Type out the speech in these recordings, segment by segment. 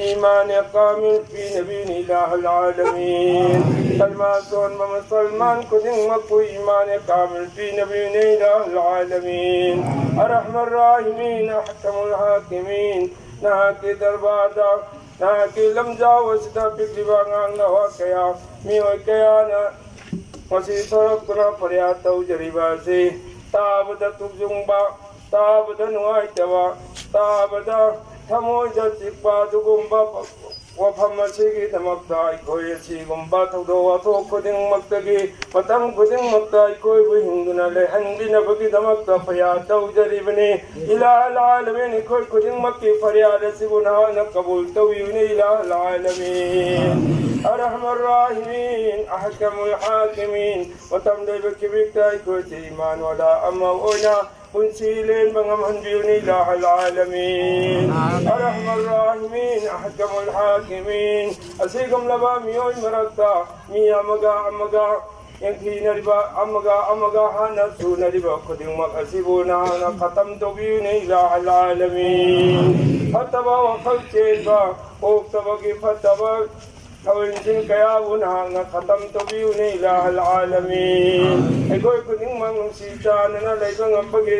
إيمان كامل في نبي إله العالمين سلمان ومسلمان كدين مكو إيمان كامل في نبي إله العالمين الرحمن الراحمين أحكم الحاكمين نهاكي دربادا نهاكي لمجا وسدا بكلبان نواكيا ميوكيانا وسيطرقنا فريات وجريباسي تابدا تبجنبا تابدا نوايتوا تابدا ꯊꯃꯣꯏꯗ ꯆꯤꯛꯄ ꯑꯗꯨꯒꯨꯝꯕ ꯋꯥꯐꯝ ꯑꯁꯤꯒꯤ ꯗꯃꯛꯇ ꯑꯩꯈꯣꯏ ꯑꯁꯤꯒꯨꯝꯕ ꯊꯧꯗꯣꯛ ꯋꯥꯊꯣꯛ ꯈꯨꯗꯤꯡꯃꯛꯇꯒꯤ ꯃꯇꯝ ꯈꯨꯗꯤꯡꯃꯛꯇ ꯑꯩꯈꯣꯏꯕꯨ ꯍꯤꯡꯗꯨꯅ ꯂꯩꯍꯟꯕꯤꯅꯕꯒꯤꯗꯃꯛꯇ ꯐꯔꯤꯌꯥꯗ ꯇꯧꯖꯔꯤꯕꯅꯤ ꯏꯂꯥꯍ ꯑꯜꯑꯥꯂꯃꯤꯟ ꯑꯩꯈꯣꯏ ꯈꯨꯗꯤꯡꯃꯛꯀꯤ ꯐꯔꯤꯌꯥꯗ ꯑꯁꯤꯕꯨ ꯅꯍꯥꯛꯅ ꯀꯕꯨꯜ ꯇꯧꯕꯤꯌꯨꯅꯤ ꯏꯂꯥꯍ ꯑꯜꯑꯥꯂꯃꯤꯟ ꯑꯔꯍꯃꯔ ꯔꯥꯍꯤꯃꯤꯟ ꯑꯍꯀꯃꯨꯜ ꯍꯥꯀꯤꯃꯤꯟ ꯃꯇꯝ ꯂꯩꯕ ꯈꯤꯕꯤꯛꯇ ꯑꯩꯈꯣꯏꯁꯤ ꯏꯃꯥꯟ ꯋꯥꯂꯥ ꯑꯃ ꯑꯣꯏꯅ ꯄꯨꯟꯁꯤ ꯂꯦꯟꯕ ꯉꯝꯍꯟꯕꯤꯌꯨꯅꯤ ꯏꯂꯥꯍ ꯑꯜꯑꯥꯂꯃꯤꯟ ꯑꯔꯍꯃꯔ ꯔꯥꯍꯤꯃꯤꯟ ꯑꯍꯀꯃꯨꯜ ꯍꯥꯀꯤꯃꯤꯟ ꯑꯁꯤꯒꯨꯝꯂꯕ ꯃꯤꯑꯣꯏ ꯃꯔꯛꯇ ꯃꯤ ꯑꯃꯒ ꯌꯦꯡꯊꯤꯅꯔꯤꯕ ꯑꯃꯒ ꯍꯥꯟꯅ ꯁꯨꯅꯔꯤꯕ ꯈꯨꯗꯤꯡꯃꯛ ꯑꯁꯤꯕꯨ ꯅꯍꯥꯛꯅ ꯈꯇꯝ ꯇꯧꯕꯤꯌꯨꯅꯤ ꯏꯂꯥꯍ ꯑꯜꯑꯥꯂꯃꯤꯟ ꯐꯠꯇꯕ ꯋꯥꯈꯜ ꯆꯦꯟꯕ ꯄꯣꯛꯇꯕꯒꯤ ꯐꯠꯇꯕ ꯊꯧꯔꯝꯁꯤꯡ ꯀꯌꯥꯕꯨ ꯅꯍꯥꯛꯅ ꯈꯇꯝ ꯇꯧꯕꯤꯌꯨꯅꯤ ꯏꯂꯥꯍ ꯑꯜꯑꯥꯂꯃꯤꯟ ꯑꯩꯈꯣꯏ ꯈꯨꯗꯤꯡꯃꯛ ꯅꯨꯡꯁꯤ ꯆꯥꯟꯅꯅ ꯂꯩꯕ ꯉꯝꯕꯒꯤ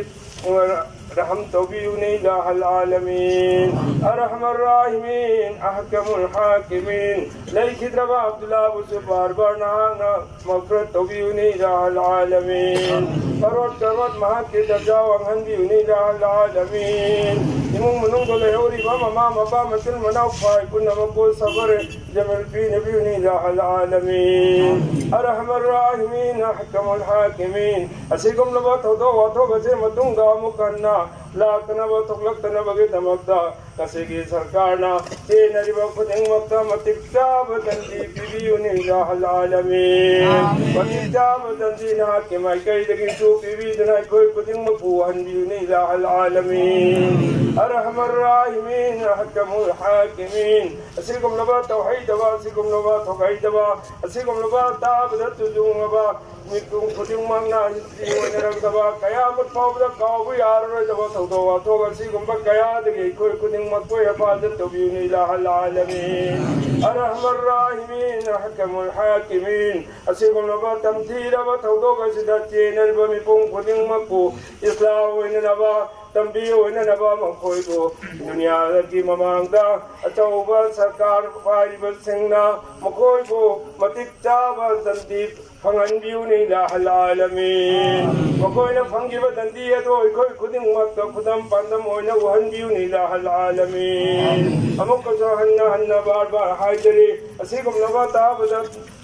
رحم توبيوني إله العالمين أرحم الراحمين أحكم الحاكمين ليك دربا عبد الله وسبار برنانا مغفرة توبيوني إله العالمين فرود كرود مهات درجا وانهنديوني إله العالمين إمام منون دول يوري بما مثل مناو فاي كنا مقول صبر جمل في نبيوني إله العالمين أرحم الراحمين أحكم الحاكمين أسيكم لبا تودو واتو بسي مدونغا مكنا لاكنبا تغلقتنبا دمكتا كسيكي سركارنا تينربا خدمكتا متكتابا تنزي بيبيوني إله العالمين متكتابا تنزي ناكي ما كيدكي شوف بيبيدنا كوي خدمكوهن بيوني إله العالمين أرحم الراحمين أحكم الحاكمين أسيكم لبا توحيدبا أسيكم لبا توحيدبا أسيكم لبا تابدا تجونبا ميكم خدمنا هندي ونرغدبا قيامت فوضا قاوبي يارردبا تودو واتوغا أسيكم بقيادكي كوي خدمك كوي حفاظت تبيوني إله العالمين أرحم الراحمين أحكم الحاكمين أسيكم لبا تمثيلبا تودوغا سيداتين البمي بون خدمكو إصلاح وننبا تنبيه وننبا مخويبو دنيا لكي ممانغدا أتوبا سركار فايبا سننا مخويبو متك جابا زنديب فنغنبيوني إله العالمين مخوينا فنغيبا دندية ويكوي كدن مكتا خدم پاندم وينا وهنبيوني إله العالمين أمكسا هننا بار حاجري أسيكم لبا تابدا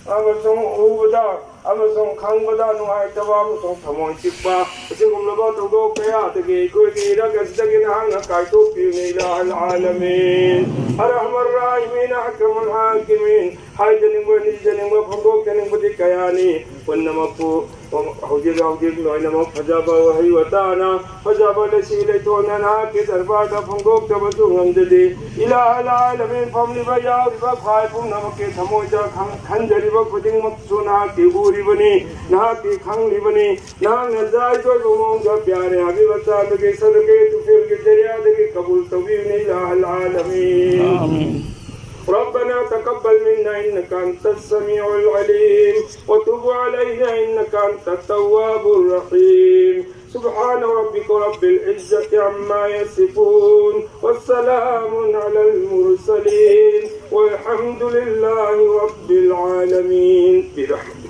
أمسون أوبدا أمسون خانبدا نوائتبا أمسون ثمون شكبا أسيكم لبا تودو كياتكي كوي كيرا كسدكي نهانا كايتو بيوني إله العالمين أرحم الراحمين أحكم الحاكمين حاجنين ونجنين وفنغوك تنين بدي كياني ونمكو هوجيك نوينما فجابا وهي وطانا فجابا لسيلي توننا كي دربادا فنغوك تبسو غمددي إله العالمين فملي بياو ربا خايفو نمكي ثموجا خنجري بكدين مكسونا كي بوري بني نها كي خنگلي بني نها نزاي جوي بمونگا پیارے آگی وطان دكي صدقے تفیر کے جريا دكي قبول توبيني إله العالمين ربنا تقبل منا إنك أنت السميع العليم وتب علينا إنك أنت التواب الرحيم سبحان ربك رب العزة عما يصفون والسلام على المرسلين والحمد لله رب العالمين برحمته